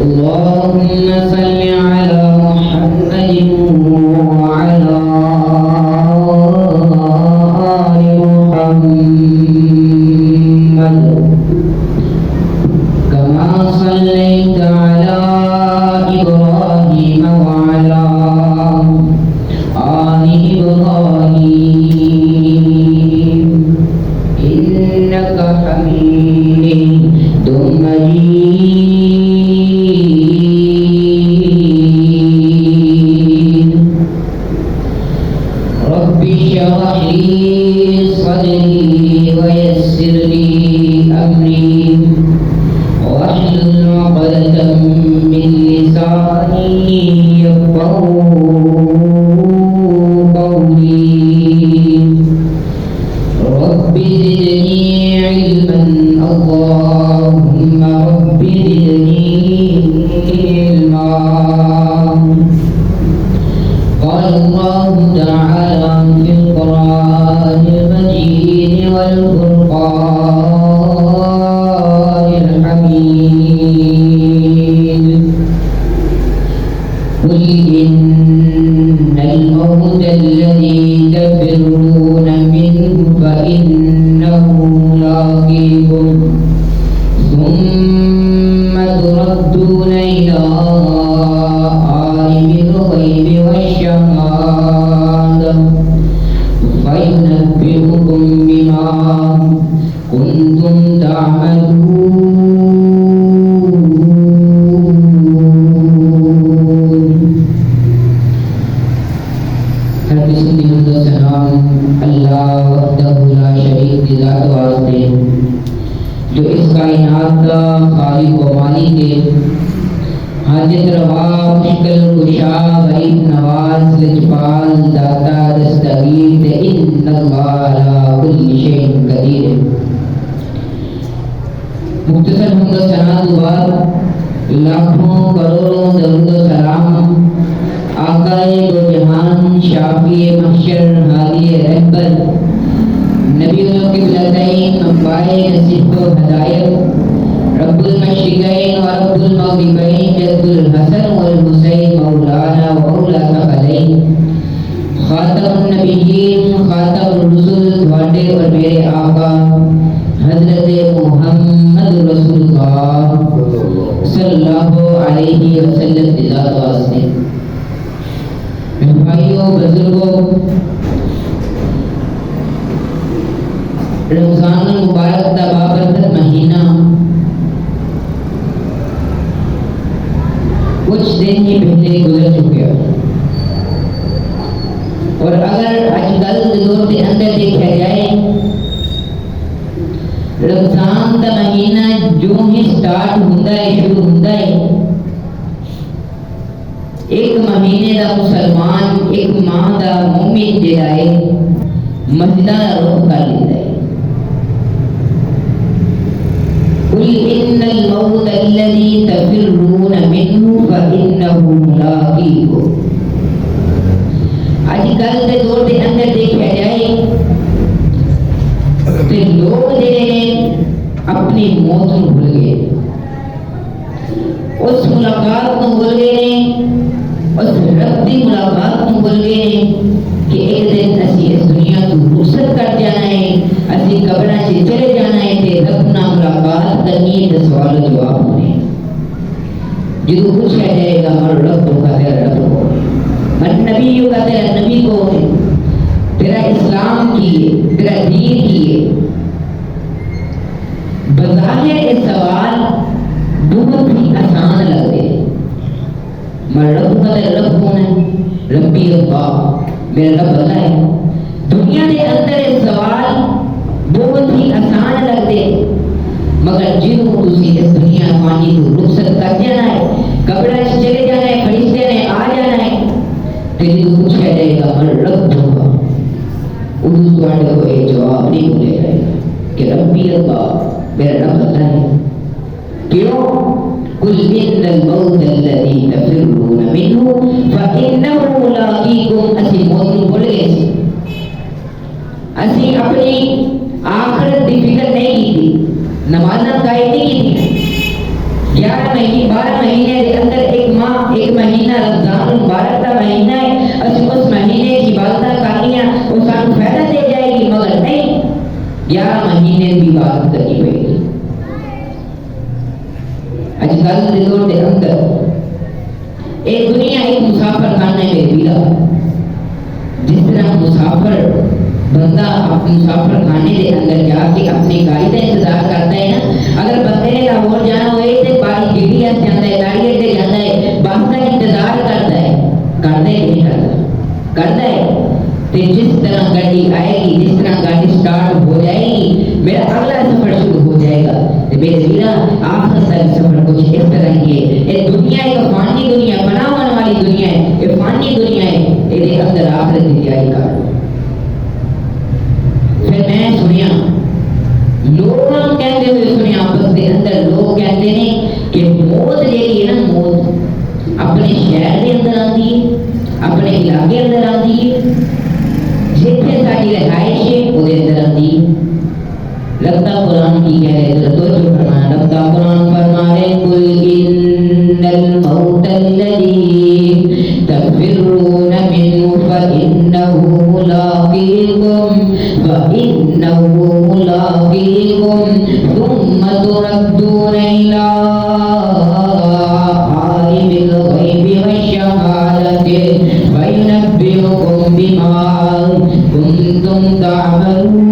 اللهم صل على محمد وعلى آل محمد كما صليت على إبراهيم وعلى آل إبراهيم إنك حميد مجيد. رب اشرح لي صدري ويسر لي أمري واحلل عقدة من لساني يفقهوا قولي. رب زدني علما اللهم رب زدني علما. قال الله تعالى في القرآن المجيد والفرقان الحميد: قل إن الموت الذي تفرون منه فإنه ملاقيكم ثم تردون إلى عالم الغيب والشهادة فينبئكم بما كنتم تعملون. ہر قسم کی حمد و ثنا اللہ وحدہ لا شریک کی ذات واسطے جو اس کائنات کا خالق و مالک ہے، حاجت روا مشکل کشا غریب نواز لجپال داتا دستگیر ان اللہ علی کل شیء قدیر. مختصر حمد و ثنا کے بعد لاکھوں کروڑوں درود و سلام آقا دو جہان شافی محشر ہادی رہبر نبی القبلتین منبع نصیحت و ہدایت رب المشرقین و رب المغربین جد الحسن والحسین مولانا و اولا ثقلین خاتم النبیین خاتم الرسل تھوڑے اور میرے آقا حضرت محمد رسول اللہ صلی اللہ علیہ وسلم کی ذات واسطے. بھائیوں بزرگوں، رمضان المبارک کا بابرکت مہینہ کچھ دن ہی پہلے گزر چکے ہیں، اور اگر آج کل کے دور کے اندر دیکھا جائے رمضان کا مہینہ جو ہی سٹارٹ ہوتا ہے شروع ہوتا ہے ایک مہینے دا مسلمان ایک ماہ دا مومن جڑا ہے مسجدہ رخ کر لیتا ہے. قل ان الموت الذي تفرون منه فانه ملاقيكم. آج کل کے دور کے اندر دیکھا جائے تو لوگ جڑے ہیں اپنی موت کو بھول گئے، اس ملاقات کو بھول گئے، اس رب کی ملاقات کو بھول گئے کہ ایک دن اسی اس دنیا کو رخصت کر جانا ہے، اسی قبراں سے چلے جانا ہے تے رب نال ملاقات کرنی ہے. سوال و جواب ہونے جدو پوچھا جائے گا ہر رب کا تیرا رب کو، من نبی کا تیرا نبی کو، تیرا اسلام کی ہے، تیرا دین کی ہے. بظاہر یہ سوال بہت ہی آسان لگتے ہیں. میں رب کا رب کون ہے؟ ربی اللہ، میرا رب اللہ ہے. دنیا کے اندر یہ سوال بہت ہی آسان لگتے ہیں، مگر جنہوں تسی اس دنیا فانی کو رخصت کر جانا ہے، قبرہ سے چلے جانا ہے، فرشتے نے آ جانا ہے، پھر جو پوچھا جائے گا من رب ہوگا، اس دوڑے کو یہ جواب نہیں بولے گا کہ ربی اللہ، میرا رب اللہ ہے. کیوں؟ قل ان الموت الذي تفرون منه فانه ملاقيكم. اسی موت کو بھول گئے، اسی اپنی آخرت کی فکر نہیں کی تھی، نمازاں قائم نہیں کی تھی. 11 مہینے 12 مہینے عبادت کرنی پڑے گی. اج کل کے دور کے اندر ایک دنیا ایک مسافر خانے میں ویلا، جس طرح مسافر بندہ اپنے مسافر خانے کے اندر جا کے اپنی گاڑی کا انتظار کرتا ہے نا. اگر بندے نے لاہور جانا ہوئے تو باری جی ایس جاتا ہے، گاڑی سے جاتا ہے، بس کا انتظار کرتا ہے. کرتا ہے نہیں کرتا ہے. تو جس طرح گاڑی آئے گی، جس طرح گاڑی سٹارٹ ہو جائے گی، میرا اگلا سفر شروع ہو جائے گا. میرے ویرا آخر تک سفر کچھ اس طرح کی ہے. یہ دنیا ایک فانی دنیا، بناون والی دنیا ہے، یہ فانی دنیا ہے، یہ اندر آخرت کی تیاری کر. پھر میں سنیا لوگ کہتے ہوئے سنیا آپس کے اندر لوگ کہتے ہیں کہ موت جیڑی ہے نا، موت اپنے شہر کے اندر آتی ہے، اپنے علاقے اندر آتی ہے، جتنے ساری رہائش ہے وہ اندر آتی ہے. لگتا قرآن کی کہہ رہے تو جو فرمایا، لگتا قرآن فرما رہے قل ان الموت الذی تفرون منه فإنه ملاقیکم ثم تردون إلى عالم الغیب والشہادۃ فینبئکم بما کنتم تعملون.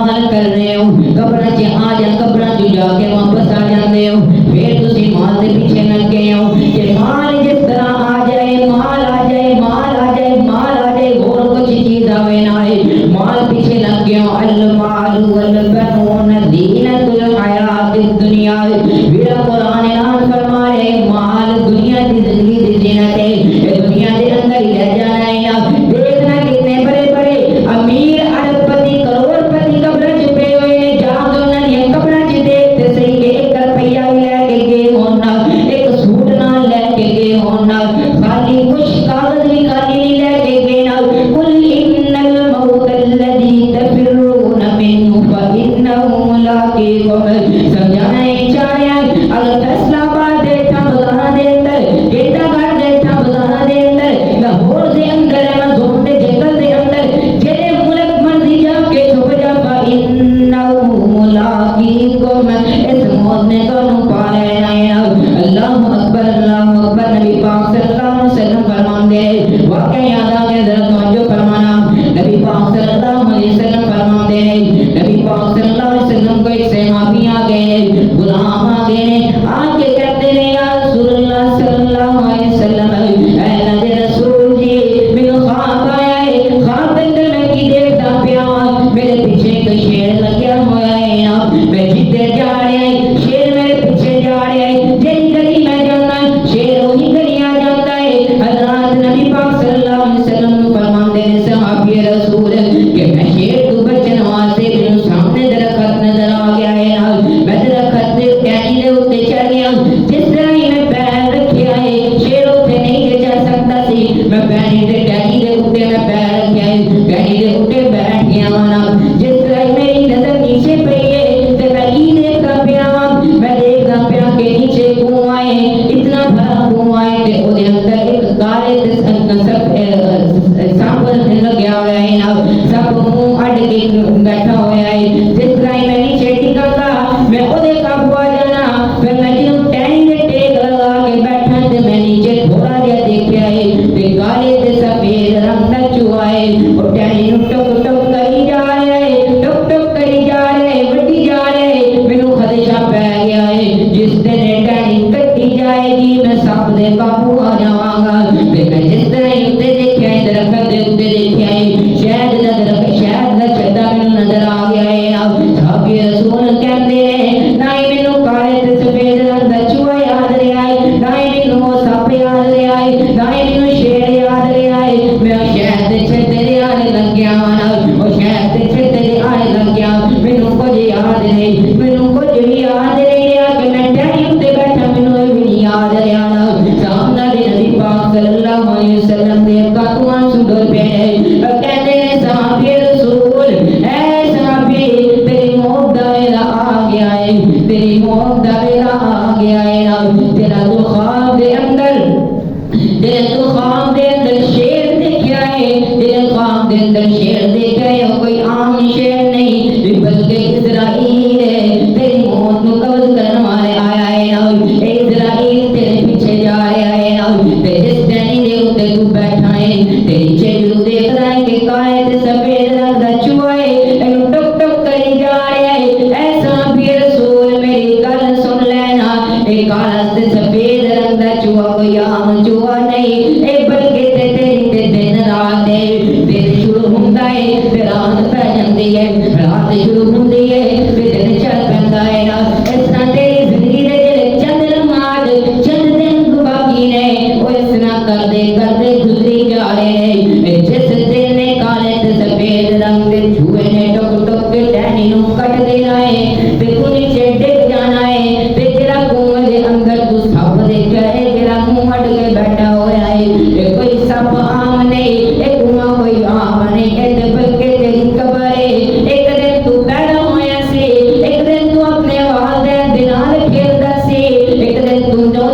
مال کر رہے ہو، قبر چ آ جا، قبر چ جا کے واپس آ جا. خالی کچھ کاغذ بھی خالی نہیں لے کے گیا قل ان الموت الذي تفرون منه فانه ملاقيكم سمجھانا ہی چاہے اگر فیصلہ بات دیتا بتانا دیتا جیتا گھر دیتا بتانا دیتا لاہور دے اندر امازون دے جنگل دے اندر جیرے ملک مرضی جا کے چھپ جا فانه ملاقيكم اس موت نے تو پا لینا ہے اللہ اکبر نبی پاک صلی اللہ علیہ وسلم فرماندے واقعہ یاد آ گیا ذرا توجہ فرمانا نبی پاک صلی اللہ علیہ وسلم فرماندے نبی پاک صلی اللہ علیہ وسلم کو ایک صحابی آ گئے غلام آ گئے آ کے کہتے ہیں یا رسول اللہ صلی اللہ علیہ وسلم اے اللہ دے رسول جی میرے خواب آیا ہے خواب کے اندر میں کی دیکھتا پیا میرے پیچھے ایک شیر لگیا ہوا ہے میں جیتے جا رہا ہے شیر میرے پیچھے جا رہا ہے جی گلی میں جانا شیر وہی گلی آ جاتا ہے حضرات نبی پاک صلی اللہ علیہ وسلم فرماتے ہیں صحابی رسول کہ میں شیر کو بچن واسطے میرے سامنے درخت نظر آ گیا ہے میں درخت کے ٹہنی دے اوتے چڑھ گیا جس طرح ہی میں پیر رکھیا ہے شیر اوتے نہیں چڑھ سکتا سی میں ٹہنی دے اوتے میں پیر رکھیا ہے ٹہنی دے اوتے بیٹھ گیا ہوں جس طرح ہی میری نظر نیچے پئی ہے تے میں کی دیکھتا پیا میں دیکھتا پیا کہ نیچے کنواں ہے اتنا بڑا کنواں ہے تے او دے اندر ایک کالے تے سانپ لگیا ہوا ہے سب منہ اڈ کے بیٹھا ہوا ہے جس طرح میں نیچے ٹکا میں او دے قابو آ جانا پھر میں جدوں ٹہنی دے ٹیک لگا کے بیٹھا تے میں نیچے تھوڑا جہا دیکھیا ہے تے کالے تے سفید رنگ دا چوہا ہے او ٹہنی نوں ٹک ٹک کری جا رہا ہے ٹک ٹک کری جا رہا ہے وڈی جا رہا ہے مینوں خدشہ پی گیا ہے جس دن ٹہنی کٹی جائے گی میں سب دے قابو آ جاواں گا تے میں جس طرح اوتے دیکھیا ہے درخت دے اوتے دیکھیا ہے شہد دا درخت شہد دا چھتا مینوں نظر آ گیا ہے صحابی رسول کہندے ہیں نہ ہی مینوں کالے تے سفید رنگ دا چوہا یاد رہیا ہے نہ ہی مینوں سپ یاد رہیا ہے نہ ہی مینوں شیر یاد رہیا ہے میں شہد دے چھتے دے آلے لگ گیا او شہد دے چھتے دے آلے لگ گیا مینوں کچھ یاد نہیں مینوں کچھ بھی یاد نہیں رہیا کہ میں ٹہنی اوتے بیٹھا مینوں بھی نہیں یاد رہیا سامنے نبی پاک صلی اللہ علیہ وسلم دے کاتواں سڈر پہ کہتے ہیں صحابی رسول اے صحابی تیری موت دا ویلا آ گیا ہے تیری موت دا ویلا آ گیا ہے تیرا تو خواب دے اندر شیر دیکھا ہے تیرے خواب دے اندر شیر دیکھا ہے کوئی عام شیر نہیں بلکہ اسرائیل ہے تیری موت کو قبض کرنے والے آیا ہے اسرائیل تیرے پیچھے جا رہا ہے جس ٹہنی دے اوتے تو بیٹھا ہے تیری چہرے دیکھ رہا ہے کہ کالے تے سفید رنگ دا چوہا ہے اینو ٹک ٹک کری جا رہا ہے ایسا بھی رسول میری گل سن لینا اے کالا تے سفید رنگ دا چوہا کوئی عام چوہا نہیں اے بلکہ تیری تے دن رات ہے دن شروع ہوندا ہے تے رات پہ جاندی ہے رات شروع ہوندی ہے تے دن چڑھ پیندا ہے اس طرح تیری زندگی دے جڑے چند لمحات چند دن باقی نے او اس طرح کردے گزری جا رہے ہیں جس دن نے کالے تے سفید رنگ دے چوہے نے ٹک ٹک کے ٹہنی نوں کٹ دینا ہے تے تو نیچے ڈگ جانا ہے تے تیرا کنویں دے اندر تو سپ دیکھا ہے تیرا منہ اڈ کے بیٹھا ہوا ہے اے کوئی سپ عام نہیں اے کنواں کوئی عام نہیں اے تے بلکہ تیری قبر ہے ایک دن تو پیدا ہویا سی ایک دن تو اپنے والدین دے نال کھیلدا سی ایک دن تو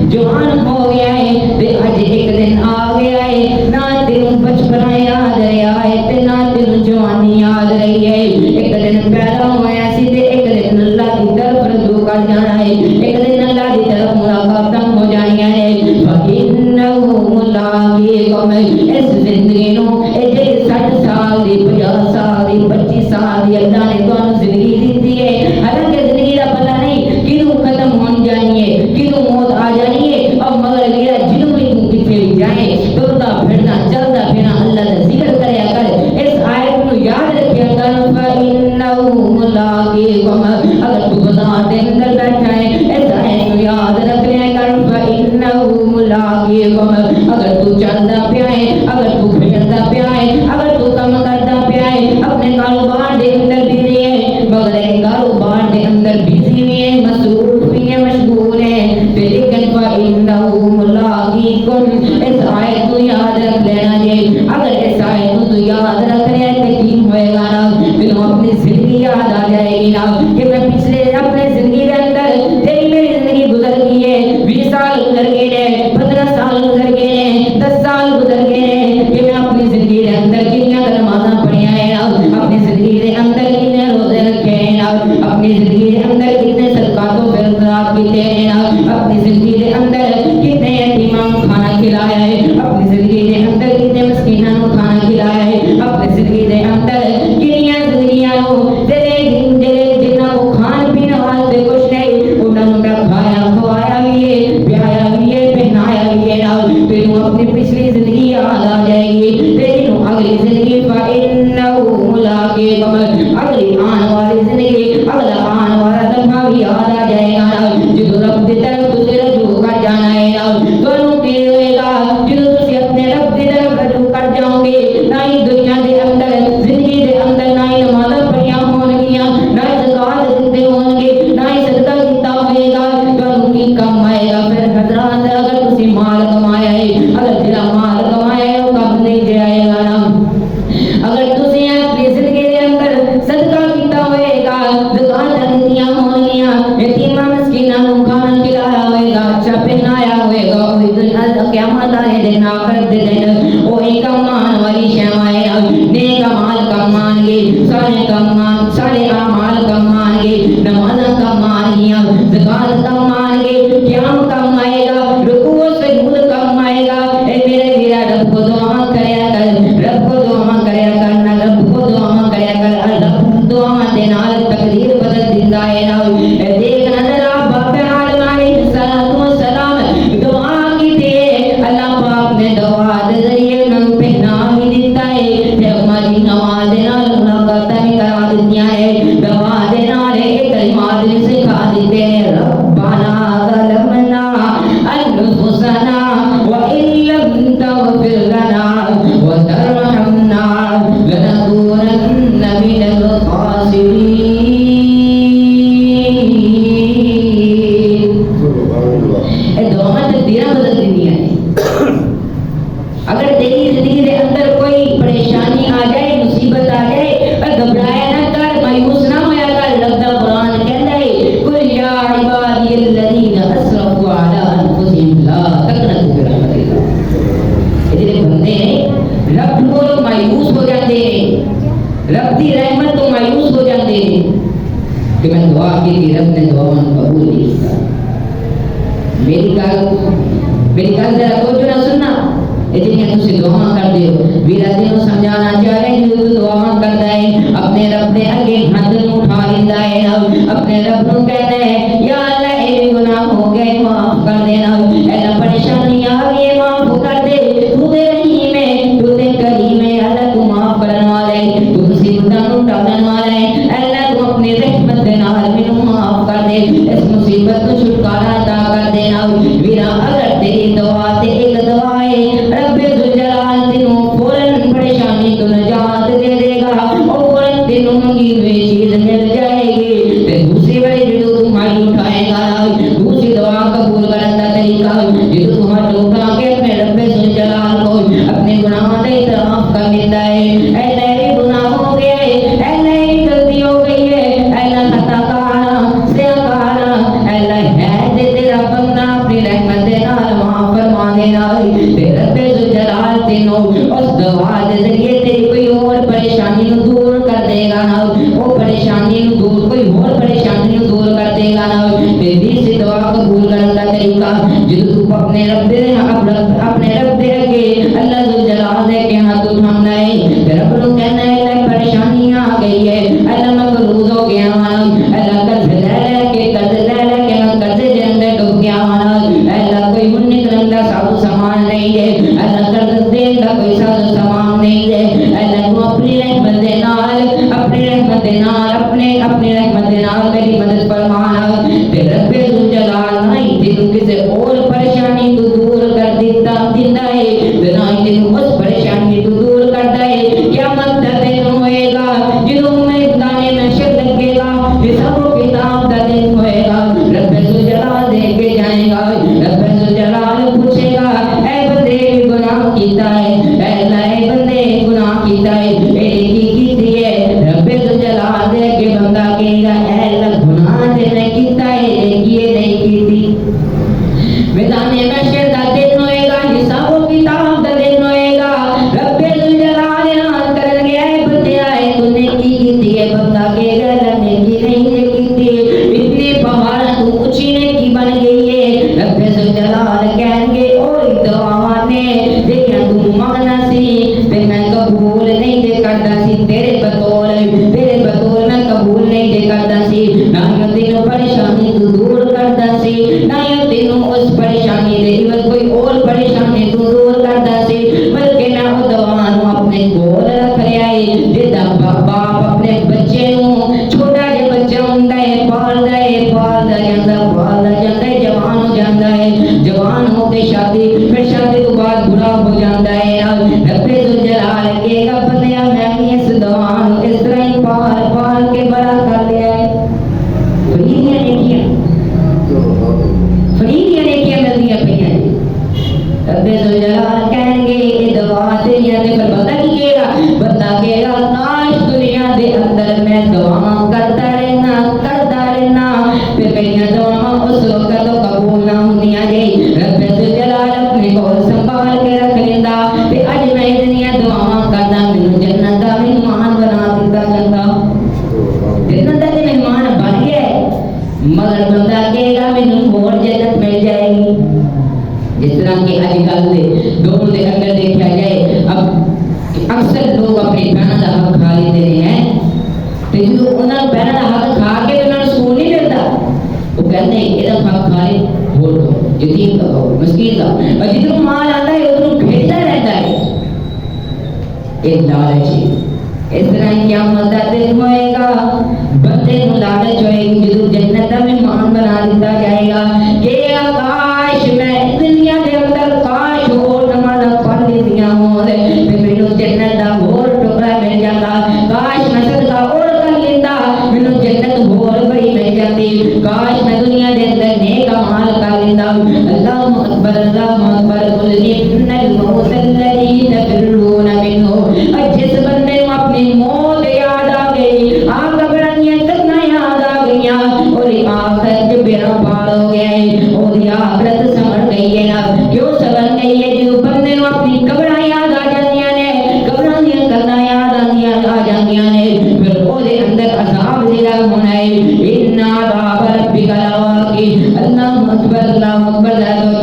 جوان ہو گیا ہے تے اج ایک دن آ گیا ہے نہ تینوں بچپنا یاد رہیا ہے تے نہ تینوں جوانی یاد رہی ہے ایک دن پیدا ہویا سی تے ایک دن اللہ کی طرف رجوع کر جانا ہے ایک دن اللہ کی طرف ملاقاتاں ہو جانیاں نے فَإِنَّهُ مُلَاقِيكُمْ اس زندگی نو اے جے 60 سال دی 50 سال دی 25 سال دی اللہ نے تانوں زندگی دتی ہے حالانکہ زندگی دا پتہ نہیں کدوں ختم ہون جانی ہے کدوں موت آ جانی ہے اور مگر میرا جنوں بھی تو پیچھے بھی جائے ٹرتا پھرنا چلتا پھرنا اللہ کا ذکر کریا کر اس آیت کو یاد رکھیا کر فَإِنَّهُ مُلَاقِيكُمْ اگر تو بازار دے اندر بیٹھا ہے اس آیت کو یاد رکھ لیا کر فَإِنَّهُ مُلَاقِيكُمْ اگر تو چلتا پیا ہے اگر تو پھرتا پیا ہے اگر تو کام کرتا پیا ہے اپنے کاروبار دے اندر بزی ہے مگر کاروبار دے اندر بزی بھی ہے مصروف بھی ہے مشغول ہے لیکن فَإِنَّهُ مُلَاقِيكُمْ اس آیت کو یاد رکھ لینا جی. اگر اس آیت کو تو یاد رکھ لیا تو کی ہوئے گا نا پھر اپنی زندگی یاد آ جائے گی نا کہ میں پچھلے اپنے زندگی کے اندر تیری میری زندگی گزر گئی ہے, 20 سال گزر گئے ہیں, 15 سال گزر گئے ہیں, 10 سال گزر گئے ہیں کہ میں اپنی زندگی کے اندر کتنی نمازاں پڑھیا ہیں نا, اپنی زندگی کے اندر کتنے روزے رکھے ہیں نا, اپنی زندگی کے اندر کتنے صدقات و خیرات کیتے ہیں نا, اپنی زندگی کے اندر کتنے یتیموں کو کھانا کھلایا ہے, اپنی زندگی کے اندر کتنے مسکینوں کو کھانا کھلایا ہے, اپنی زندگی کے اندر کتنی زندگیاں کو جنہاں کو کھان پینے واسطے کچھ نہیں انہوں نے میں کھایا کھوایا بھی ہے, پیایا بھی ہے, پہنایا بھی ہے نا, پھر اپنی پچھلی زندگی یاد آ جائے گی, پھر اگلی زندگی فَإِنَّهُ مُلَاقِيكُمْ, اگلی آنے والی زندگی اگلا آنے والا دفعہ بھی یاد آ جائے گا نا, جدو رب کی طرف تجھے رجوع کر جانا ہے نا, دونوں کی ہوئے گا جدو تجھے اپنے رب کی طرف رجوع کر جاؤں گے, نہ ہی دنیا کے اندر زندگی کے اندر نہ ہی نمازیں پڑھیاں ہوں گیاں, نہ ہی زکات دیتے ہوں گے, نہ ہی صدقہ کیتا ہوئے گا, دونوں کی کم آئے گا. پھر حضرات اگر تسی مال کمایا ہے, اگر جلا مال کمایا ہے وہ کم نہیں جائے گا نا, اگر تسی اپنی زندگی کے اندر صدقہ کیتا ہوئے گا, زکات دیتیاں ہوں گیاں, یتیماں مسکیناں کو کھانا کھلایا ہوئے گا, اچھا پہنایا ہوئے گا, وہی دنیا قیامت والے دن آخرت دے دن وہی کمان والی شیوائیں نیک اعمال کمان گے, سارے اعمال کمان گے, نمازاں کمان گیاں, زکات کمان گے, قیام کم آئے گا, رکوع و سجود کم آئے گا. اے میرے میرا رب کو دعا کریا کر, رب کو دعا کریا کر نا, رب کو دعا کریا کر, رب دعا دے نال تقدیر بدل دیندا ہے نا. اے دیکھ نظر آپ باپ عالم علیہ السلام دعا کی تھے, اللہ پاک نے دعا دے ذریعے نم پہنا ہی دیتا ہے, تے ہماری نماز دے نال ملاقاتاں بھی کرا دیتیاں ہے, دعا دے نال ایک کلمات بھی سکھا دیتے ہیں, ربنا ظلمنا انفسنا وان لم تغفر لنا وترحمنا لنكونن من الخاسرين. اے دعا تقدیراں بدل دیندیاں ہیں. اگر تیری زندگی کے اندر کوئی پریشانی آ جائے, مصیبت آ جائے, اور گھبرایا نہ کر, مایوس نہ ہویا کر. رب دا قرآن کہتا ہے قل یا عبادی الذین اسرفوا علی انفسہم لا تقنطوا من رحمت اللہ. یہ جڑے بندے ہیں رب کو مایوس ہو جاتے ہیں, رب دی رحمت تو مایوس ہو جاتے ہیں کہ میں دعا کی تھی, رب نے دعا قبول نہیں کیا. میری گل ذرا توجہ نہ سننا, جنہیں تسی دعا کر دیو ویرا دینوں سمجھانا چاہ رہے ہیں, جو دعا کرتا ہے اپنے رب نے اگے ہاتھ نوں اٹھا لیندا ہے, اپنے رب نوں کہتا ہے یا اللہ اے گناہ ہو گئے معاف کر دینا, اے پریشانی آ گئی معاف کر دے, تو دے رحیم ہے, تو دے کریم ہے, اللہ تو معاف کرنے والا ہے, تو مصیبتاں نوں ٹالنے والا ہے, اللہ تو اپنی رحمت دے نال مینوں معاف کر دے, اس مصیبت تو چھٹکارا عطا کر دینا. ویرا اگر تیری دعا تے ایک دعا ہے, رب ذوالجلال تینوں فوراً پریشانی تو نجات دے دے گا, اور فوراً تینوں منگی ہوئی چیز مل جائے گی. تے دوسری بڑی جدو تم ہاتھ اٹھائے گا, دوسری دعا قبول کرنے کا طریقہ جدو تم ہاتھ اٹھا کے اپنے رب ذوالجلال کو اپنے گناہوں کا اعتراف کر لیتا ہے, اے میرے گناہ ہو گئے, اے میری غلطی ہو گئی ہے, اے اللہ خطا کارا سیاکارا, اے اللہ ہے دے تیرا بندہ اپنی رحمت دے نال معاف فرما دینا. رب ذوالجلال تینوں اس دعا دے ذریعے تیری کوئی اور پریشانی نو دور کر دے گا نا, وہ پریشانی نو دور, کوئی اور پریشانی نو دور کر دے گا نا. تیری دعا قبول کرنے کا طریقہ جدو تو اپنے رب دے اگے اللہ ذوالجلال دے کے ہاتھ اٹھانا ہے, رب نو کہنا ہے اللہ پریشانی آ گئی ہے, اللہ میں مقروض ہو گیا ہوں, اللہ قرض لے کے میں قرضے دے اندر ڈوب گیا ہوں, اللہ کوئی ہن نکلن دا ساز سامان نہیں ہے, اللہ قرض دین دا کوئی ساز سامان نہیں ہے, اللہ تو اپنی رحمت دے نال اپنی رحمت دے نال میری مدد فرمانا. تے رب ذوالجلال نہیں تینوں کسی اور پریشانی تو دور کر دیتا ہے, نہ تینوں اس پریشانی تو دور کرتا ہے. قیامت دا دن ہوئے گا جدوں میدان محشر لگے گا, حساب و کتاب دا دن ہوئے گا, رب ذوالجلال دے کے جائے گا, رب ذوالجلال پوچھے گا اے بندے کیتا ہے، اے اللہ اے بندے گناہ کیتا ہے، اے کی کیتی ہے، رب ذوالجلال دے کے بندہ کہے گا اے اللہ گناہ تے میں کیتا ہے، یہ نہیں کیتی۔ میدان محشر دا دن ہوئے گا، حساب و کتاب دا دن ہوئے گا، رب ذوالجلال اعلان کرن گے اے بندے آئے تو نے کی کیتی ہے، بندہ کہے گا اللہ نے کی نہیں کیتی، اتنے پہاڑ تو اونچی نے کی بن گئی ہے، رب ذوالجلال کہیں گے اوئے دعا نے دیکھا تو مانگنا سی تے میں قبول نہیں دے کردا سی، تیرے بطور میں قبول نہیں دے کردا سی، نہ تینوں پریشانی تو دور کردا سی، نہ تینوں اس پریشانی دے عوض کوئی اور پریشانی تو دور کردا سی، بلکہ میں وہ دعا نو اپنے کول رکھ لیا ہے، جدا باپ اپنے بچے نو چھوٹا جہا بچہ ہوندا ہے پالدا جاندا ہے جوان ہو جاندا ہے، جوان ہو کے شادی پھر شادی تو بعد بڑا ہو جاندا ہے، رب ذوالجلال کہے گا بندیا میں بھی اس دعا نو اس طرح ہی پال کے بڑا کر لیا ہے۔ فریدیاں نیکیاں ملدیاں پئیاں، رب ذوالجلال کہیں گے یہ دعا تیریاں تے، پر پتہ کی کہے گا بندہ کہے گا کاش دنیا دے اندر میں دعا کرتا رہنا پھر میریاں دعاواں اس وقت تو قبول نہ ہوندیاں جی، رب ذوالجلال اپنے کول سنبھال کے رکھ لیندا تے اج میں اتنی دعاواں کردا مینوں جنت دا مہمان بنا دتا جاندا، جنت دا مہمان بن گیا ہے، مگر بندہ کہے گا مینوں اور جنت مل جائے گی۔ جس طرح کہ اج کل دے دور دے اندر دیکھا جائے اب اکثر لوگ اپنی بہنوں کا حق کھا لیتے ہیں، تے جو انہاں بہنوں کا حق کھا کے انہاں نوں سکون نہیں ملتا، وہ کہتے ہیں یہ حق کھا لے ہو تو یتیم کا ہو مسکین کا، اور جدھر مال آتا ہے ادھر بھیجتا رہتا ہے، ایک لالچ ہے۔ اس طرح قیامت دا دن ہوئے گا، بندے نوں لالچ ہوئے گی، جدو جنت دا مہمان بنا دیتا جائے گا کہ کاش میں دنیا دے اندر کاش اور نمازاں پڑھ لیندیاں ہون تے مینوں جنت دا اور ٹکڑا مل جاتا، کاش میں صدقہ اور کر لیندا مینوں جنت اور بڑی مل جاتی، کاش میں دنیا دے اندر نیک اعمال کر لیندا۔ اللہ اکبر قل ان الموت الذی تفرون منہ، جس بندے کو اپنی موت یاد آ گئی، گھبراہٹیاں کرنا یاد آ گئیاں، اور آخرت جو بیڑا پار ہو گیا ہے، اور آخرت سمجھ گئی ہے نا، کیوں سمجھ گئی ہے؟ جو بندے کو اپنی قبراں یاد آ جاندیاں نے، گھبراہٹیاں کرنا یاد آ جاندیاں نے، پھر او دے اندر عذاب جڑا ہونا ہے، ان عذاب ربک لواقع۔ اللہ اکبر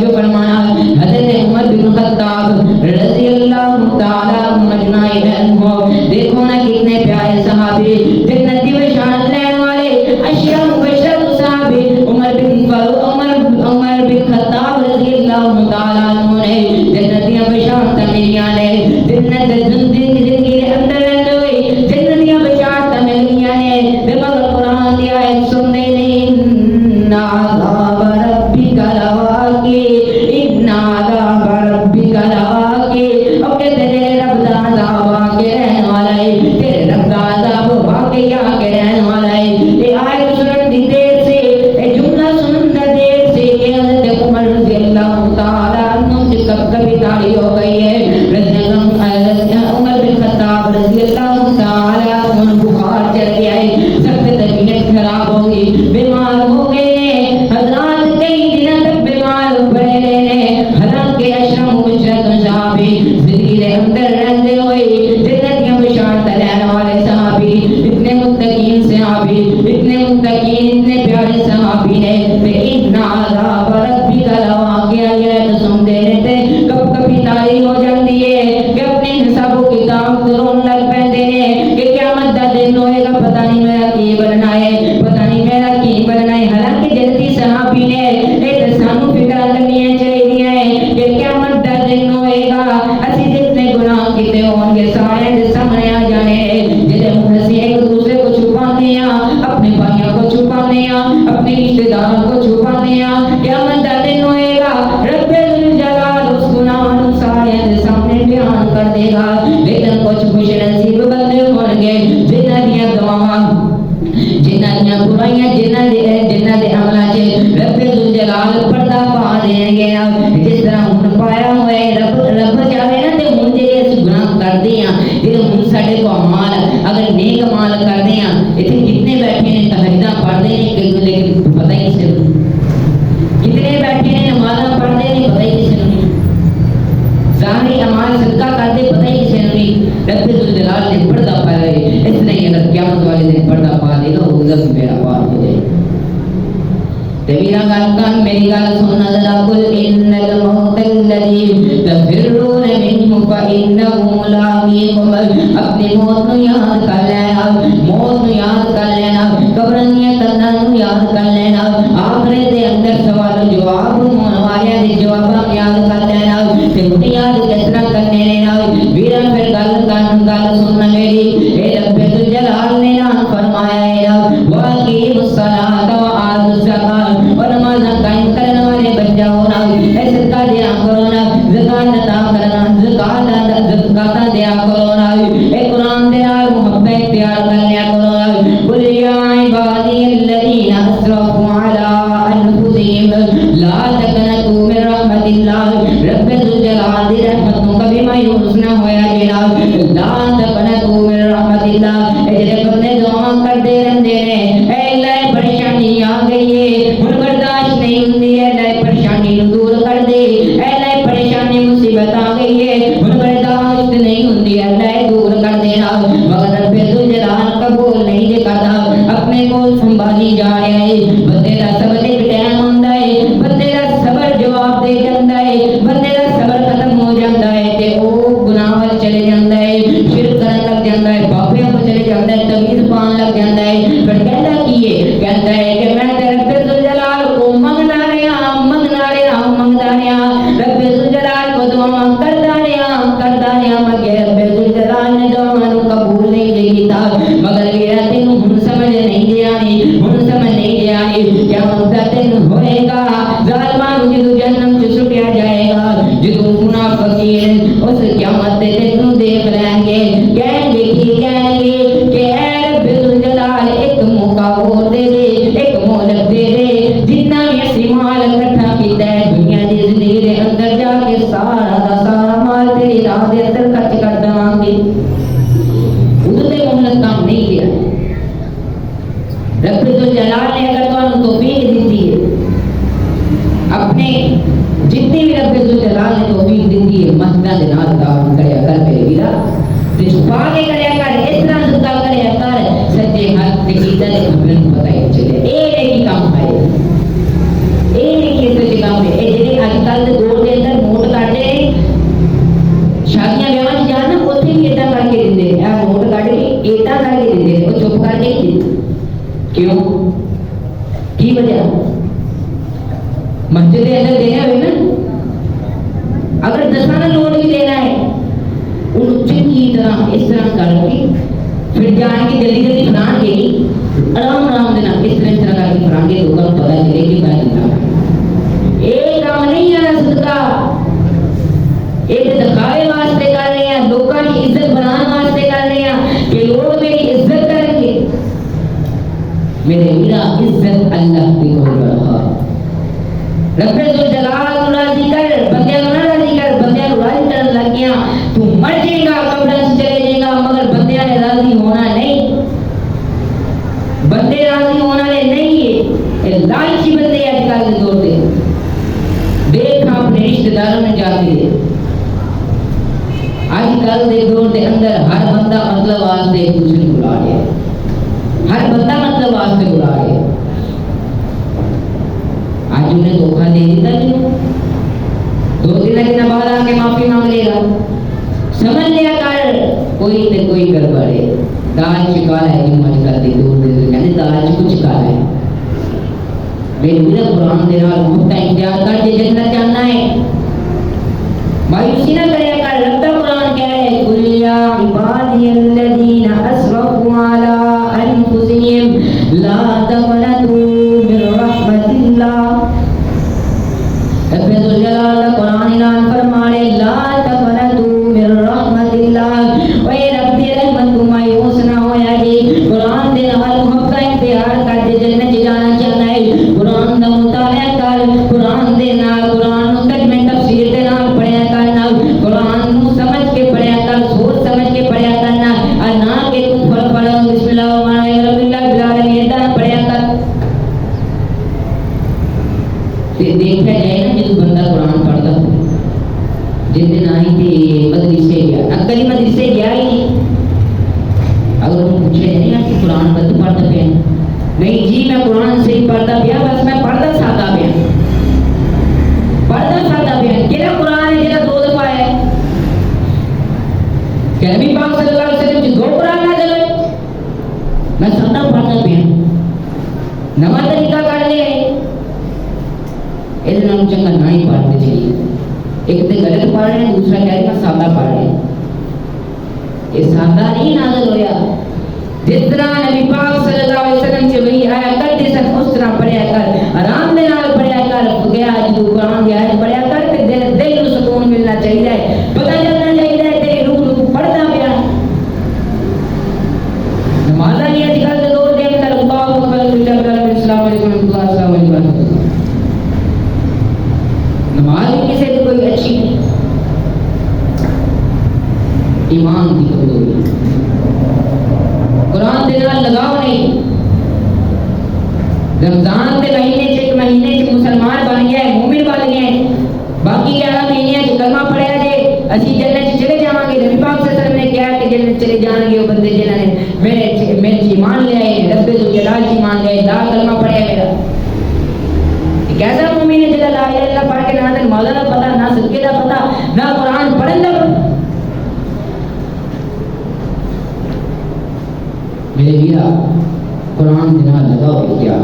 جو فرمایا حضرت عمر بن خطاب رضی اللہ تعالی عنہ، دیکھو نا کتنے پیارے صحابی، جنت کی بشارت لینے والے اشرف مبشر صحابی عمر بن خطاب رضی اللہ تعالی عنہ نے جنت کی بشارت ملیاں نے، جنت زندگی کے اندر رہتے ہوئے جنت کی بشارت ملیاں نے، مگر قرآن کی آیت سننے نہیں، ان عذاب ربک لواقع، ان عذاب ربک لواقع، اور کہتے تیرے رب دا عذاب واقع رہنے والا ہے، تیرے رب دا عذاب واقع آ کے رہنے والا ہے۔ یہ آیت سنن دی دیر سے، یہ جملہ سنن دی دیر سے کہ حضرت عمر رضی اللہ تعالی عنہ سے کبھی تاڑی ہو گئی ہے، عمر بن خطاب رضی اللہ تعالی عنہ بخار چڑھ گیا ہے، سخت طبیعت خراب ہو گئی، بیمار ہو گئے ہیں، حضرات کئی دنوں تک بیمار پڑے رہے، حالانکہ اشرف مبشر صحابی زندگی کے اندر رہتے ہوئے جنت کی بشارت لینے والے صحابی، اتنے متقین صحابی، اتنے متقین، اتنے پیارے صحابی نے ان عذاب ربک لواقع، یہ تو سنتے رہتے، کب کبھی تاریخ ہو جاتی ہے کہ اپنے حساب و کتاب کرون لگ پیندے نے کہ قیامت دا دن ہوئے گا، پتہ نہیں میرا کی بننا ہے، پتہ نہیں میرا کی بننا ہے، حالانکہ جنتی صحابی نے ایک سانو فکر کرنی چاہیے کہ قیامت دا دن ہوئے گا، اسی جتنے گناہ کیتے ہوں گے سارے دے سامنے آ جانے، جدے اسی ایک دوسرے کو چھپاتے ہیں، اپنے بھائیوں کو چھپاتے ہیں، اپنے رشتہ داروں کو چھپاتے ہیں، قیامت دا دن ہوئے گا، رب ذوالجلال اس گناہ نو سارے دے سامنے بیان کر دے گا، لیکن کچھ خوش نصیب بندے ہون گے جنہاں دیاں دعاواں، جنہاں دیاں برائیاں، جنہاں دے عملاں چ رب ذوالجلال پردہ پا دیں گے، جس طرح ہن پایا ہوئے رب چاہے نا سارے اعمال صدقہ کرتے پتہ ہی کسی نے نہیں. رب ذوالجلال نے پردہ پایا ہے. اس لیے اگر قیامت والے دن پردہ پا دے گا وہ ظلم میرا پار ہو جائے. میرا گل کان میری گل سن ذرا قل ان الموت الذی تفرون منه فانه ملاقیکم. اپنی موت نو یاد کر لینا, موت نو یاد کر لینا, قبر دیاں کناں نو یاد کر لینا, آخرت دے اندر سوال و جواب ہون والے دے جواب یاد کر لینا. تے یاد کس طرح کرنے لینا ویرا پھر گل کان گل سن میری. اے رب ذوالجلال نے فرمایا ہے واقیم الصلاۃ وآتوا الزکاۃ, اور نماز قائم کرنے والے بن جاؤ نا. صدقہ دیا کرو نا, زکات عطا کرنا, زکات دیا کرو نا. اے قرآن دے نال محبت اختیار کر لیا کرو نا. قل یا عبادی الذین اسرفوا علی انفسہم لا تقنطوا من رحمت اللہ. رب ذوالجلال دی رحمت نو کبھی مایوس نہ ہویا جینا. لا تقنطوا من رحمت اللہ. اے جڑے بندے دعا کرتے رہندے نے اے اللہ پریشانی آ گئی ہے ہن برداشت نہیں ہوندی ہے, اللہ پریشانی نو دور کر دے. اے اللہ پریشانی مصیبت آ گئی ہے ہن برداشت نہیں ہوندی ہے, اللہ دور کر دینا. مگر رب ذوالجلال قبول نہیں دے کردا, اپنے کول سنبھالی جا رہا ہے. بندے دا صبر ایک ٹائم ہوندا ہے, بندے دا صبر جواب دے جاندا ہے, بندے دا صبر ختم ہو جاندا ہے تے او گناہ ول چلے جاندا ہے, شرک کرن لگ جاندا ہے, پاپیاں ول چلے جاندا ہے, تمیز پان لگ جاندا ہے. پھر کہندا کی ہے, کہندا ہے کہ میں تے رب ذوالجلال کو منگنا رہیا, منگنا رہیا, منگتا رہیا, رب ذوالجلال کو دعا کرتا رہیا, کرتا رہیا, مگر رب ذوالجلال نے دعا نو قبول نہیں دے کیتا. مگر میرا تینوں ہن سمجھ نہیں دے آنی, ہن سمجھ نہیں دے آنی کیا ہوتا تینوں ہوئے گا. ظالماں نو جدوں جہنم چ سٹیا جائے گا, جدوں منافقین اس قیامت دے تینوں دیکھ لیں گے, کہیں گے کی کہیں گے کہ اے رب ذوالجلال ایک موقع اور دے دے, ایک مہلت دے دے. جتنا بھی اسی مال اکٹھا کیتا ہے دنیا دی زندگی دے اندر جا کے سارا دا سارا مال تیری راہ دے اندر خرچ کر دواں گے. ادھر تے مہلت کام نہیں کیا. رب ذوالجلال نے اگر تانوں توفیق دیتی ہے, اپنے جتنی بھی رب ذوالجلال نے توفیق دیتی ہے مسجداں دے نال تعاون کریا کر میرے ویرا, تے چھپا کے کریا کر, اس طرح صدقہ کریا کر سچے حق تے کیتا تے خبر نوں پتہ ہی چلے. اے کی کام ہے, اے کی سچے کام ہے. اے جڑے اج کل دے دور دے اندر نوٹ کاٹے شادیاں بیاہ وچ جان اوتھے بھی ایڈا کر کے دیندے, اے نوٹ کاٹ کے ایڈا کر کے دیندے, او چپ کر کے دیندے. کیوں کی وجہ؟ مسجد کے اندر دینا ہوئے نا, اگر 10 نوٹ بھی دینا ہے ان چنگی طرح اس طرح کر کے پھر جان کے جلدی جلدی بنا کے آرام آرام دینا, اس طرح کر کے بنا کے لوگوں کو پتا چلے کہ میں دیتا. ایک کام نہیں ہے صدقہ, ایک دکھاوے واسطے کر رہے ہیں, لوگوں کی عزت بنانے واسطے کر رہے ہیں کہ لوگ میری عزت کریں گے. میرے میرا عزت اللہ کی کو رہا. رب ذوالجلال کو راضی کر, بندے کو نہ راضی کر. بندے کو راضی کرنے لگ گیا تو مر جائے گا, قبر سے چلے جائے گا, مگر بندے نے راضی ہونا نہیں. بندے راضی ہونے والے نہیں ہے. لالچی بندے آج کل کے دور دے دیکھ اپنے رشتہ داروں میں جا کے آج کل کے دور دے اندر ہر بندہ مطلب واسطے دوسرے کو بلا رہا ہے, ہر بندہ مطلب واسطے بلا رہا ہے. آج انہیں دھوکہ دے دیتا نہیں, 2 دن بعد آ کے معافی مانگ لے گا. سمجھ لیا کر کوئی نہ کوئی گڑبڑ ہے. دال چکالا ہے جو آج کل کے دور دے کہنے دال کچھ کالا ہے. میرے میرا قرآن دے نال محبت اختیار کر کے جنت جانا ہے, مایوسی نہ کریا کر. رب دا قرآن کہہ رہا ہے قل یا عبادی الذین اسرفوا علی انفسہم لا تقنطوا من رحمت اللہ. رب ذوالجلال قرآن اعلان فرمانے لا تقنطوا من رحمت اللہ. اے رب دی رحمت کو مایوس نہ ہویا جی. قرآن دے نال محبت اختیار کر کے جنت جانا چاہنا ہے. قرآن دا مطالعہ کر, قرآن دے نال قرآن نو ترجمہ تفسیر دے نال پڑھیا کر, قرآن نو مدرسے گیا نہ کبھی مدرسے گیا ہی نہیں. اگر تم پوچھے نہیں آپ قرآن کا تو پڑھتا پیا نہیں جی میں قرآن سے ہی پڑھتا پیا بس میں پڑھتا ساتا پیا کہنا قرآن ہے جہاں 2 دفعہ ہے کہ نبی پاک صلی اللہ علیہ وسلم کی 2 قرآن نازل ہوئے میں ساتا پڑھتا پیا نواں طریقہ کر لیا ہے یہ چنگا نہ ہی پڑھتے چاہیے. ایک تو غلط پڑھ رہے ہیں دوسرا کہہ رہے ہیں سادہ پڑھ رہے ہیں. یہ سادہ نہیں نازل ہویا جس طرح نبی پاک صلی اللہ علیہ وسلم سے وہی آیا کرتے سن اس طرح پڑھیا کر آرام دے نال پڑھیا کر گیا جو قرآن کی آیت پڑھیا کر تے دل کو سکون ملنا چاہیے پتہ چلنا چاہیے تے روح کو پڑھتا پیا نماز نہیں اج کل دے دور دے اندر اللہ اکبر السلام علیکم اللہ السلام علیکم نماز کسی کی کوئی اچھی نہیں ایمان کی کمزوری قرآن دے نال لگاؤ نہیں. رمضان کے مہینے سے مسلمان بن گئے مومن بن گئے باقی 11 مہینے کلمہ پڑھیا جے اسی جنت چلے جاواں گے. نبی پاک صلی اللہ علیہ وسلم نے کہا کہ جنت چلے جان گے وہ بندے جنہاں نے میرے ایمان لے آئے رب الجلال کی ایمان لے آئے دا کلمہ پڑھیا میرا. کیسا مومن ہے جڑا لا الہ الا اللہ پڑھ کے نہ نماز دا پتہ نہ صدقے دا پتہ نہ قرآن پڑھن دا پتہ. میرے ویرا قرآن دے نال لگاؤ اختیار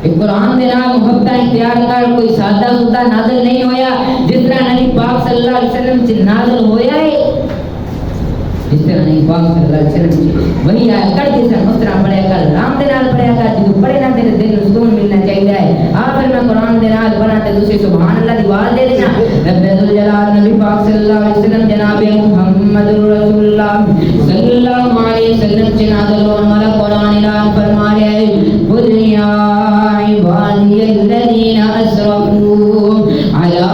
ایک قرآن دے نال محبت اختیار کر. کوئی سادہ سودہ نازل نہیں ہویا جس طرح نبی پاک صلی اللہ علیہ وسلم سے نازل ہویا ہے جس طرح نبی پاک صلی اللہ علیہ وسلم سے وہی آیا کر جس طرح اس طرح پڑھیا کر رام دے نال پڑھیا کر جو پڑھے نہ تیرے دل کو سکون ملنا چاہیے ہے. آخر میں قرآن دے نال بنا تے دوسرے سبحان اللہ دی آواز دے دینا. رب الجلال نبی پاک صلی اللہ علیہ وسلم جناب محمد رسول اللہ صلی اللہ علیہ وسلم سے نازل ہونے والا قرآن اعلان فرما رہا ہے قل یا عبادی الذین اسرفوا علی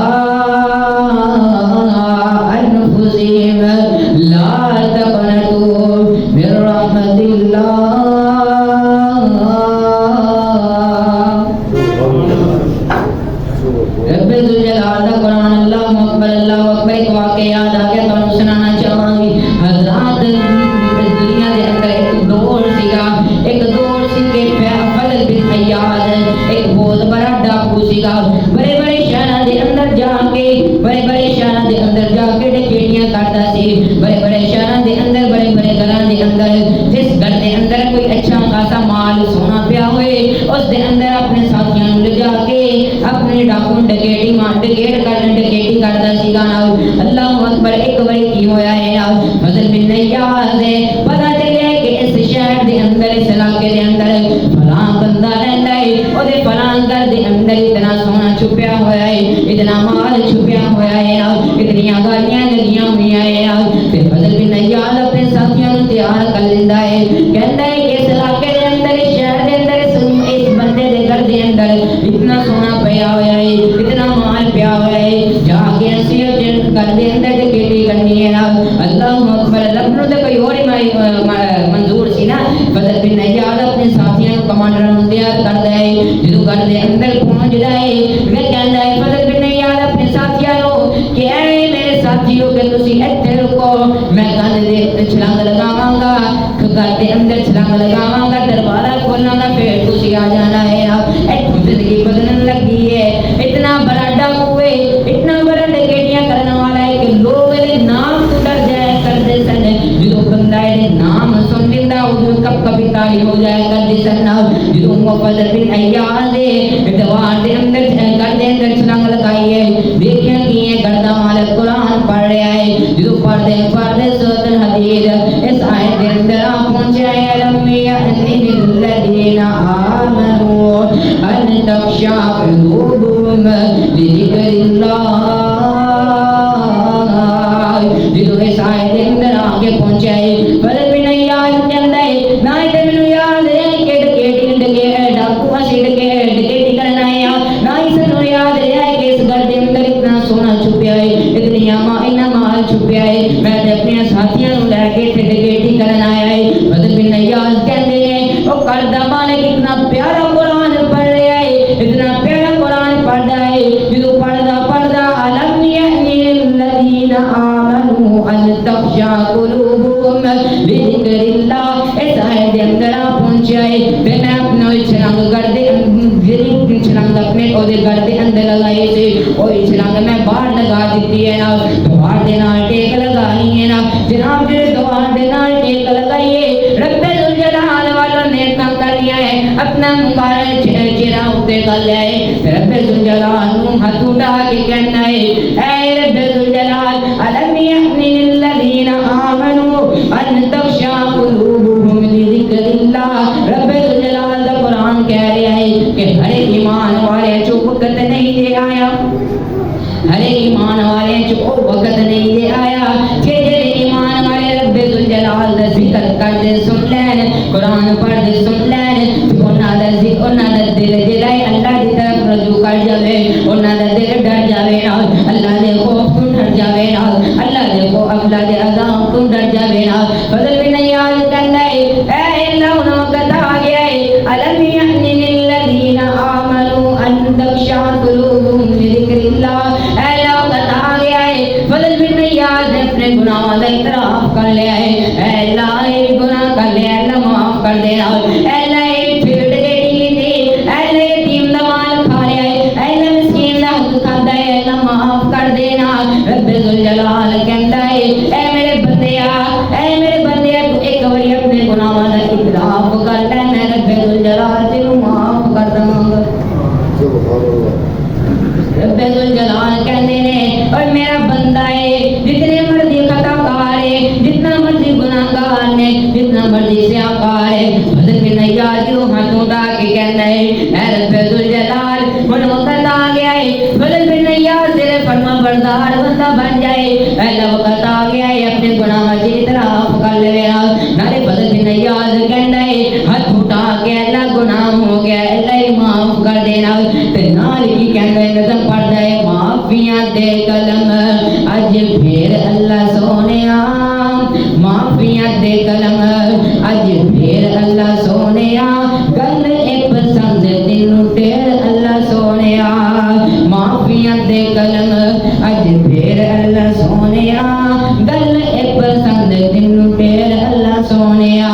انفسہم لا تقنطوا من رحمت اللہ. رب الجلال دا قرآن اللہ اکبر ایک واقعہ یاد آ گیا تو سنانا چاہوں گی. حضرات دنیا دے اندر ایک دور سی کہ فضل بن عیاض ایک بہت بڑا ڈاکو سیگا. بڑے بڑے شہراں دے اندر جا کے ڈکیٹیاں کرتا سی. بڑے بڑے شہراں دے اندر بڑے بڑے گھراں دے اندر جس گھر دے اندر کوئی اچھا خاصا مال سونا پیا ہوئے اس دے اندر اپنے ساتھیاں نوں لے جا کے اپنے ڈاکو ڈکیٹی کرتا سیگا. اللہ اکبر. ایک باری کی ہویا ہے فضل بن عیاض پتہ چلے کہ اس شہر دے اندر اس علاقے دے اندر فلاں بندہ رہندا ہے او دے فلاں گھر دے اندر اتنا سونا چھپیا ہویا ہے اتنا مال چھپیا ہویا ہے اتنی گاڑیاں لگیاں ہوئی ہیں. تے فضل بن عیاض اپنے ساتھیاں نوں تیار کر لیندا ہے کہندا ہے کہ اس علاقے دے اندر اس شہر دے اندر اس بندے دے گھر دے اندر اتنا سونا پیا ہویا ہے اتنا مال پیا ہویا ہے جا کے اسی گھر دے اندر ڈکیٹی کرنی ہے. اللہ اکبر. رب نوں تے کوئی اور ہی منظور سی نا. فضل بن عیاض اپنے ساتھیاں نوں کمانڈر نوں تیار کردا ہے جدوں گھر دے اندر پہنچدا ہے میں کہندا ہے فضل بن عیاض اپنے ساتھیاں نوں کہ اے میرے ساتھیو کہ تسی ایتھے رکو میں گھر دے چھلانگ لگاواں گا گھر دے اندر چھلانگ لگاواں گا دروازہ کھولاں گا پھر تسی آ جانا ہے. ایتھوں زندگی بدلن لگی ہے. اتنا بڑا ڈاکو ہے اتنا بڑا ڈکیٹیاں کرنے والا ہے کہ لوگ دے نام تو ڈر جایا کرتے سن. جدوں بندہ دے نام سن لیندا اودوں کب کبھی تالی ہو جایا کرتے سن. جدوں فضل بن عیاض دوار دے اندر گھر دے اندر چھلانگ لگائی ہے دیکھیا کہ یہ گھر دا مالک قرآن پڑھ رہا ہے. جدوں پڑھدے سورۃ الحدید اس آیت دے اندر پہنچا ہے لم یأن للذین آمنوا ان تخشع قلوبهم لذکر اللہ. جدوں اس آیت دے اندر آگے پہنچا ہے فضل بن عیاض کہندا ہے نہ تے مینوں یاد ہے کہ ڈاکو ڈکیٹی کرنا ہے نہ ہی سنوں یاد ہے کہ اس گھر دے اندر اتنا سونا چھپیا ہے اتنی مال چھپیا ہے میں تے اپنے ساتھیاں نوں لے کے ڈکیٹی کرنا آیا ہے. فضل بن عیاض کہندے ہیں او گھر دا مالک اتنا پیارا قرآن پڑھ رہا ہے اتنا پیارا قرآن پڑھدا ہے جدوں پڑھدا علم یأن الذین آمنوا ان تخشع قلوبهم لذکر اللہ. اس آیت دے اندر آپ پہنچائے پھر میں اپنے چھلانگ کر دے چھلانگ اپنے او دے گھر دے اندر لگائی سے او چھلانگ میں باہر لگا دیتی ہے نا دوار دے نال ٹیک لگائی ہے نا جناب جی دوار دے نال ٹیک لگائیے رب ذوالجلال والوں نے تنگ کر لیا ہے اپنا مبارک چہرہ اٹھے کر لیا ہے رب ذوالجلال نو ہاتھ اٹھا کے کہنا ہے اے رب ذوالجلال الم یأن للذین آمنوا ان تخشع قلوبهم لذکر اللہ. رب ذوالجلال دا قرآن کہہ رہا ہے کہ ہر ایمان والے جو وقت نہیں دے آیا ہر ایمان والے جو وقت نہیں دے آیا کہ جڑے ایمان والے رب ذوالجلال دا ذکر کر دے سن لین قرآن پڑھ دے سن لین انہاں دا ذکر انہاں دا دل جڑا ہے اللہ دی طرف رجوع کر جاوے انہاں دا دل ڈر جاوے نا اللہ دے خوف تو ڈر جاوے نا اللہ دے خوف اللہ دے عذاب تو ڈر جاوے نا فضل بھی نہیں یاد کرنا ہے اے اللہ انہاں وقت آ گیا ہے الم یأن للذین آمنوا ان تخشع قلوبهم لذکر اللہ. اے اللہ وقت آ گیا ہے فضل بھی نہیں یاد اپنے گناہوں کا اعتراف کر لیا ہے اے اللہ یہ گناہ کر لیا اللہ معاف کر دینا اے اللہ یہ پھر ڈیٹی تھی اے اللہ یتیم دا مال کھا لیا ہے اے اللہ مسکین دا حق کھاتا ہے اللہ معاف کر دینا. رب ذوالجلال کہتا ہے اے میرے بندیا اے میرے بندیا تو ایک بار اپنے گناہوں کا اعتراف کر لے میں رب ذوالجلال تینوں معاف کر دوں گا. رب ذوالجلال کہتے ہیں اور میرا بندہ ہے جتنے مرضی خطا کار ہے جتنا مرضی گناہ گار ہے جتنا مرضی سیاہ کار ہے بدل میں نہیں آتی وہ ہاتھ اٹھا کے کہتا ہے اے رب ذوالجلال من وقت آ گیا ہے بدل میں نہیں آ تیرے فرما بردار بندہ بن جائے اللہ وقت آ گیا ہے اپنے گناہ کی اعتراف کر لے نارے بدل میں نہیں آ کہتا ہے ہاتھ اٹھا کے اللہ گناہ ہو گیا اللہ معاف کر دینا تے نال کی کہتا ہے نظم پڑھتا ہے معافیاں دے کلم اج پھر اللہ سونیا معافیاں دے کلم اج پھر اللہ سونیا گل اے پسند تینوں ٹیر اللہ سونیا معافیاں دے کلم اج پھر اللہ سونیا گل اے پسند تینوں ٹیر اللہ سونیا.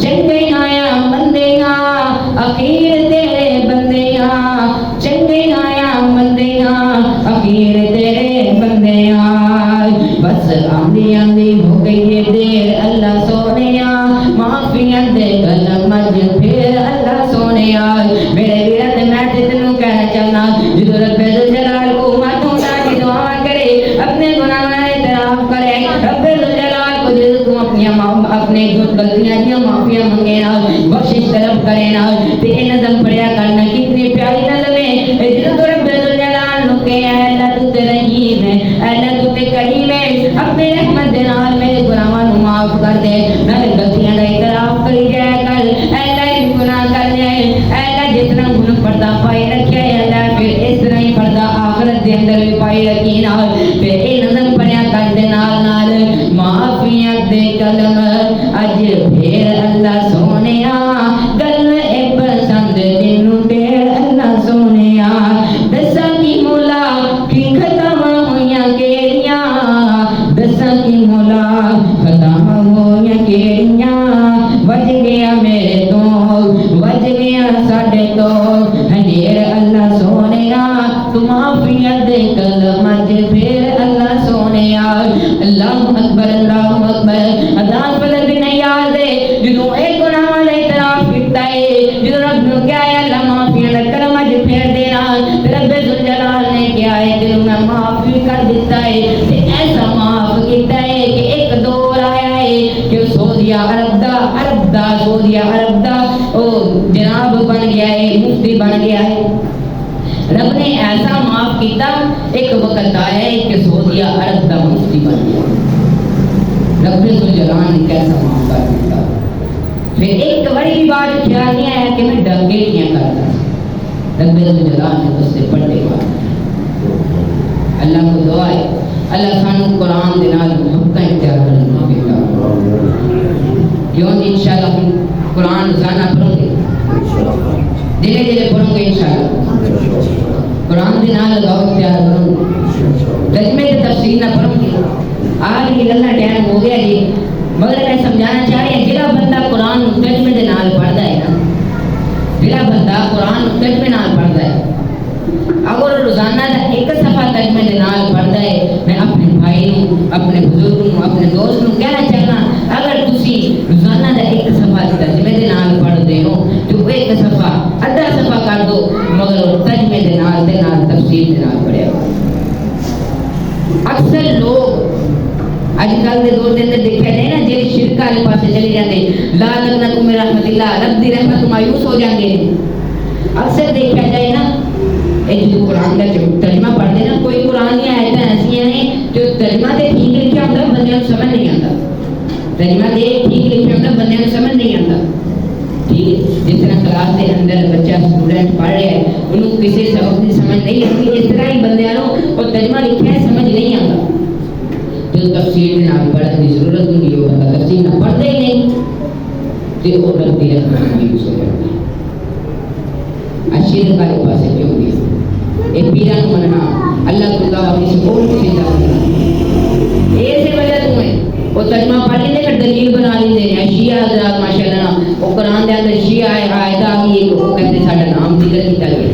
چنگے آیا بندیاں اخیر تیرے بندیاں چنگے آیا بندیاں اخیر تیرے بندیاں بس آندی آندی ہو گئی ہے دیر اللہ سونیا معافیاں دے کلم اج پھر اللہ سونیا. میرے ویرت میں تینوں کہنا چاہنا جدو رب ذوالجلال کو ہاتھ اٹھا کے دعا کرے اپنے گناہ کا اعتراف کرے رب ذوالجلال کو دل کو اپنے غلطیاں دی معافیاں منگے نا بخشش طلب کرے نا تے اے نظم پڑھیا کرنا کتنی پیاری نظم ہے جدو تو رب ذوالجلال نو کہ اے اللہ تو تے رحیم ہے اے اللہ تو تے کریم ہے اپنے رحمت دے نال میرے گناہاں نو معاف کر دے میرے غلطیاں دا اعتراف کری جائے کر اے اللہ یہ گناہ کر لے اے اللہ جتنا گناہ پردہ پائی رکھیا ہے اللہ پھر اس طرح ہی پردہ آخرت دے اندر بھی پائی رکھی نا پھر اے نظم پڑھیا کر دے نال نال معافیاں دے کلم اج پھر اللہ سونیا گل اے پسند تینوں ٹیر اللہ سونیا. دساں کی مولا کی ختم ہویاں کیڑیاں دساں کی مولا ختم ہویاں کیڑیاں وج گیا میرے تو وج گیا ساڈے تو ہنیر اللہ سونیا تو معافیاں دے کلم اج پھر اللہ سونیا. اللہ اکبر اللہ اکبر اذان پڑھ بھی نہیں یاد ہے جدوں ایک گناہ دا اعتراف کیتا ہے جدوں رب نے کہا ہے اللہ معافیاں دا کلم اج پھر دینا رب ذوالجلال نے کہا ہے تینوں میں معاف بھی کر دیتا ہے تے ایسا معاف کیتا ہے کہ ایک دور آیا ہے کہ سعودی عرب دا او جناب بن گیا ہے مفتی بن گیا ہے رب نے ایسا معاف کیتا ایک وقت آیا ہے کہ سعودی عرب دا مفتی بن گیا رب ذوالجلال نے کیسا معاف کر دیتا. پھر ایک بڑی بھی بات خیال نہیں آیا کہ میں ڈنگیٹیاں کرتا رب ذوالجلال نے اس سے بڑے بات اللہ کو دعا ہے اللہ سانو قرآن دے نال محبت اختیار کرنے کی کیوں جی انشاءاللہ ہم قرآن روزانہ پڑھیں گے دھیرے دھیرے پڑھیں گے انشاءاللہ قرآن دے نال لگاؤ اختیار کروں گے ترجمے تے تفسیر نہ پڑھوں گے آخری گلا ٹائم ہو گیا جی، مگر میں سمجھانا چاہ رہی ہوں جڑا بندہ قرآن ترجمے دے نال پڑھدا ہے نا، جڑا بندہ قرآن ترجمے نال پڑھدا ہے، اگر روزانہ دا ایک صفحہ ترجمے دے نال پڑھدا ہے، میں اپنے بھائی نوں، اپنے بزرگ نوں، اپنے دوست نوں کہنا چاہنا اگر تسی روزانہ دا ایک صفحہ ترجمے دے نال پڑھدے ہو تو ایک صفحہ ادھا صفحہ کر دو، مگر ترجمے دے نال تفسیر دے نال پڑھیا۔ اکثر لوگ اج کل کے دور کے اندر دیکھا جائے نا جی شرک والے پاسے چلے جاتے، لا تقنطوا من رحمت اللہ، رب دی رحمت مایوس ہو جاتے ہیں۔ اکثر دیکھا جائے نا جو قرآن کا ترجمہ پڑھتے نا، کوئی قرآن کی آیتیں ایسی ہیں جو ترجمہ تے ٹھیک لکھا ہوتا ہے بندے کو سمجھ نہیں آتا، ترجمہ تے ٹھیک لکھا ہوتا ہے بندے کو سمجھ نہیں آتا، ٹھیک ہے؟ جس طرح کلاس کے اندر بچہ اسٹوڈنٹ پڑھ رہا ہے انہوں کسی سبق کی سمجھ نہیں آتی، اس طرح ہی بندے وہ ترجمہ لکھا ہے سمجھ نہیں آتا، جو تفسیر کے نام پڑھنے کی ضرورت ہوگی وہ بندہ تفسیر نہ پڑھتے ہی نہیں تو وہ رب دی رحمت مایوس ہو جاتا ہے۔ اشیر والے پاسے کیوں گے یہ پیران مننا اللہ کو اللہ اپنی سپورٹ سے جانا ایسے وجہ تمہیں وہ ترجمہ پڑھ لینے کا دلیل بنا لیندے ہیں۔ شیعہ حضرات ماشاءاللہ وہ قرآن دے اندر شیعہ آیت آ گئی ایک وہ کہتے ساڈا نام ذکر کیتا گیا،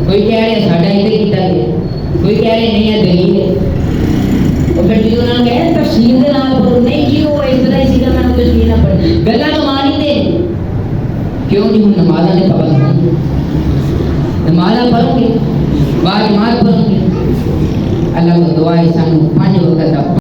کوئی کہہ رہے ساڈا ذکر کیتا گیا، کوئی کہہ رہے نہیں ہے دلیل ہے، اور پھر جدوں انہوں نے کہا تفسیر دے نال پڑھو، نہیں جی وہ اس طرح اسی کا میں تفسیر نہ پڑھ گلا تو مان ہی دے کیوں نہیں ہوں نمازاں دے پابند ہوں، نمازاں پڑھوں گے، باجماعت پڑھوں گے، اللہ کو دعا ہے سانوں 5 وقت